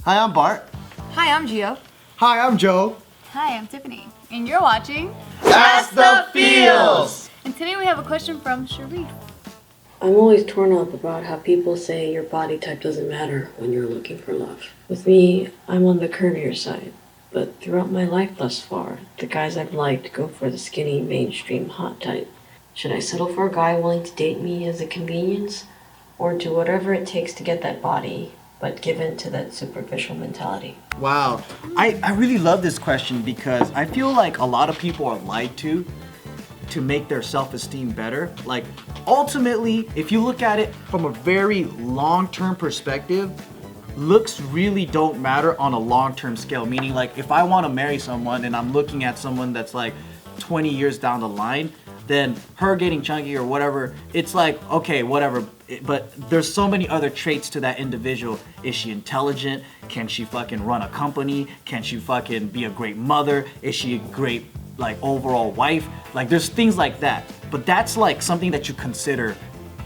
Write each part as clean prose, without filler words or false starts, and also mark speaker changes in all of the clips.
Speaker 1: Hi, I'm Bart.
Speaker 2: Hi, I'm Gio.
Speaker 1: Hi, I'm Joe.
Speaker 3: Hi, I'm Tiffany, and you're watching
Speaker 1: AskTheFeels!
Speaker 3: And today we have a question from Sharif.
Speaker 4: I'm always torn up about how people say your body type doesn't matter when you're looking for love. With me, I'm on the curvier side, but throughout my life thus far, the guys I've liked go for the skinny, mainstream, hot type. Should I settle for a guy willing to date me as a convenience, or do whatever it takes to get that body, but give in to that superficial mentality?
Speaker 1: Wow, I really love this question because I feel like a lot of people are lied to make their self-esteem better. Like, ultimately, if you look at it from a very long-term perspective, looks really don't matter on a long-term scale. Meaning, like, if I want to marry someone and I'm looking at someone that's like 20 years down the line, then her getting chunky or whatever, it's like, okay, whatever. But there's so many other traits to that individual. Is she intelligent? Can she fucking run a company? Can she fucking be a great mother? Is she a great, like, overall wife? Like, there's things like that. But that's like something that you consider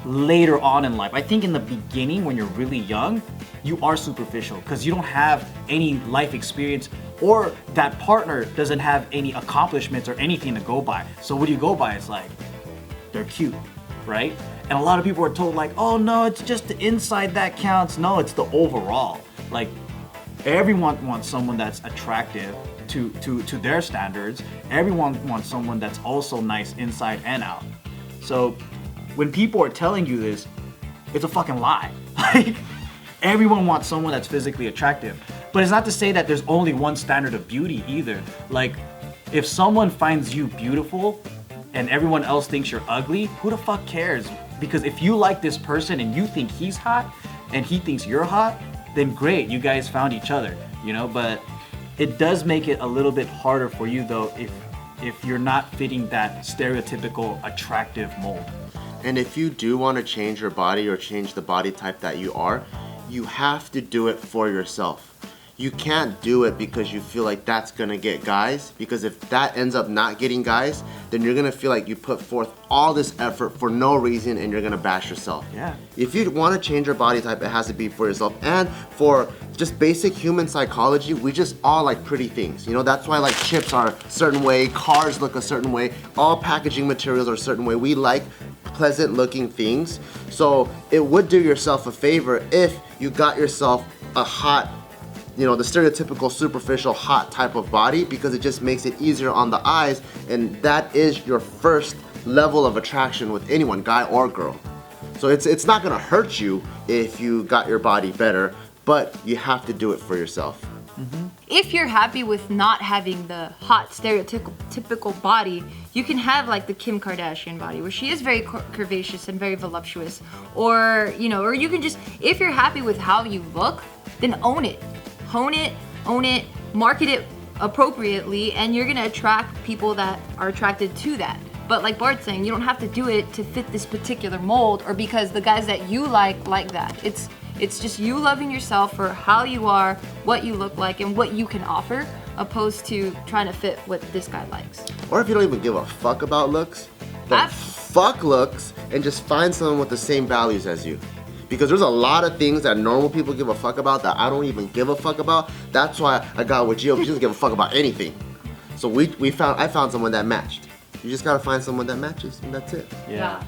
Speaker 1: later on in life. I think in the beginning, when you're really young, you are superficial because you don't have any life experience, or that partner doesn't have any accomplishments or anything to go by. So what do you go by? It's like, they're cute, right? And a lot of people are told, like, oh no, it's just the inside that counts. No, it's the overall. Like, everyone wants someone that's attractive to their standards. Everyone wants someone that's also nice inside and out. So when people are telling you this, it's a fucking lie. Like, everyone wants someone that's physically attractive. But it's not to say that there's only one standard of beauty either. Like, if someone finds you beautiful and everyone else thinks you're ugly, who the fuck cares? Because if you like this person and you think he's hot and he thinks you're hot, then great, you guys found each other, you know? But it does make it a little bit harder for you though if you're not fitting that stereotypical attractive mold.
Speaker 5: And if you do want to change your body or change the body type that you are, you have to do it for yourself. You can't do it because you feel like that's gonna get guys, because if that ends up not getting guys, then you're gonna feel like you put forth all this effort for no reason and you're gonna bash yourself.
Speaker 1: Yeah.
Speaker 5: If you want to change your body type, it has to be for yourself. And for just basic human psychology, we just all like pretty things. You know, that's why like chips are a certain way, cars look a certain way, all packaging materials are a certain way. We like pleasant looking things. So it would do yourself a favor if you got yourself a hot, you know, the stereotypical superficial hot type of body, because it just makes it easier on the eyes, and that is your first level of attraction with anyone, guy or girl. So it's not gonna hurt you if you got your body better, but you have to do it for yourself.
Speaker 2: If you're happy with not having the hot stereotypical body, you can have like the Kim Kardashian body where she is very curvaceous and very voluptuous, or or you can just, if you're happy with how you look, then own it, hone it, own it, market it appropriately, and you're gonna attract people that are attracted to that. But like Bart's saying, you don't have to do it to fit this particular mold or because the guys that you like that. It's just you loving yourself for how you are, what you look like, and what you can offer, opposed to trying to fit what this guy likes.
Speaker 5: Or if you don't even give a fuck about looks, then fuck looks and just find someone with the same values as you. Because there's a lot of things that normal people give a fuck about that I don't even give a fuck about. That's why I got with Gio. She doesn't give a fuck about anything. So I found someone that matched. You just gotta find someone that matches, and that's it.
Speaker 1: Yeah.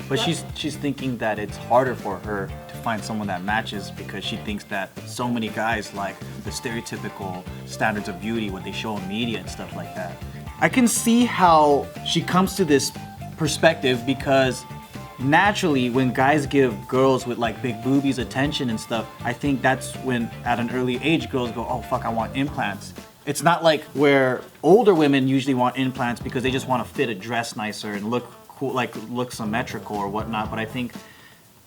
Speaker 1: But she's thinking that it's harder for her to find someone that matches because she thinks that so many guys like the stereotypical standards of beauty, what they show in media and stuff like that. I can see how she comes to this perspective because naturally when guys give girls with like big boobies attention and stuff, I think that's when at an early age girls go, oh fuck, I want implants. It's not like where older women usually want implants because they just want to fit a dress nicer and look cool, like look symmetrical or whatnot. But I think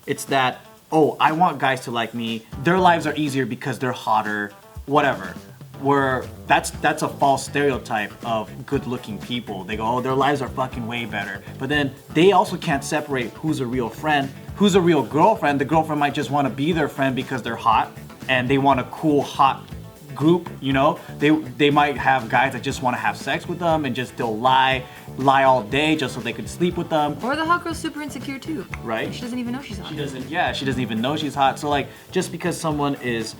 Speaker 1: it's that, oh, I want guys to like me. Their lives are easier because they're hotter, whatever. Where that's a false stereotype of good-looking people. They go, oh, their lives are fucking way better. But then they also can't separate who's a real friend, who's a real girlfriend. The girlfriend might just want to be their friend because they're hot and they want a cool, hot group, you know? They might have guys that just want to have sex with them and just they'll lie all day just so they could sleep with them.
Speaker 2: Or the hot girl's super insecure too.
Speaker 1: Right?
Speaker 2: She doesn't even know she's hot.
Speaker 1: She doesn't even know she's hot. So like, just because someone is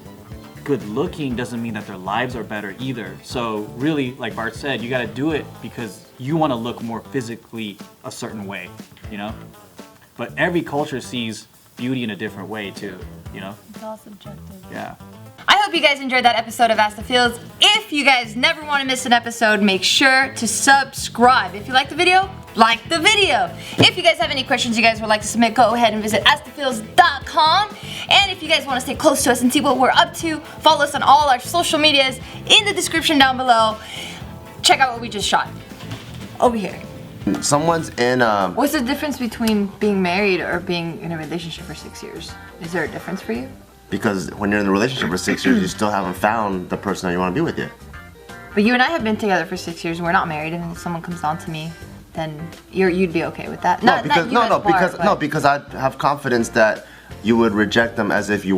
Speaker 1: good looking doesn't mean that their lives are better either. So really, like Bart said, you gotta do it because you wanna look more physically a certain way, you know? But every culture sees beauty in a different way too, you know?
Speaker 3: It's all subjective.
Speaker 1: Yeah.
Speaker 2: I hope you guys enjoyed that episode of Ask the Feels. If you guys never want to miss an episode, make sure to subscribe. If you like the video, like the video. If you guys have any questions you guys would like to submit, go ahead and visit AskTheFeels.com. And if you guys want to stay close to us and see what we're up to, follow us on all our social medias in the description down below. Check out what we just shot. Over here.
Speaker 5: Someone's in
Speaker 2: What's the difference between being married or being in a relationship for 6 years? Is there a difference for you?
Speaker 5: because when you're in a relationship for 6 years, you still haven't found the person that you want to be with yet.
Speaker 2: But you and I have been together for 6 years. We're not married, and if someone comes on to me, then you'd be okay with that.
Speaker 5: Because I have confidence that you would reject them as if you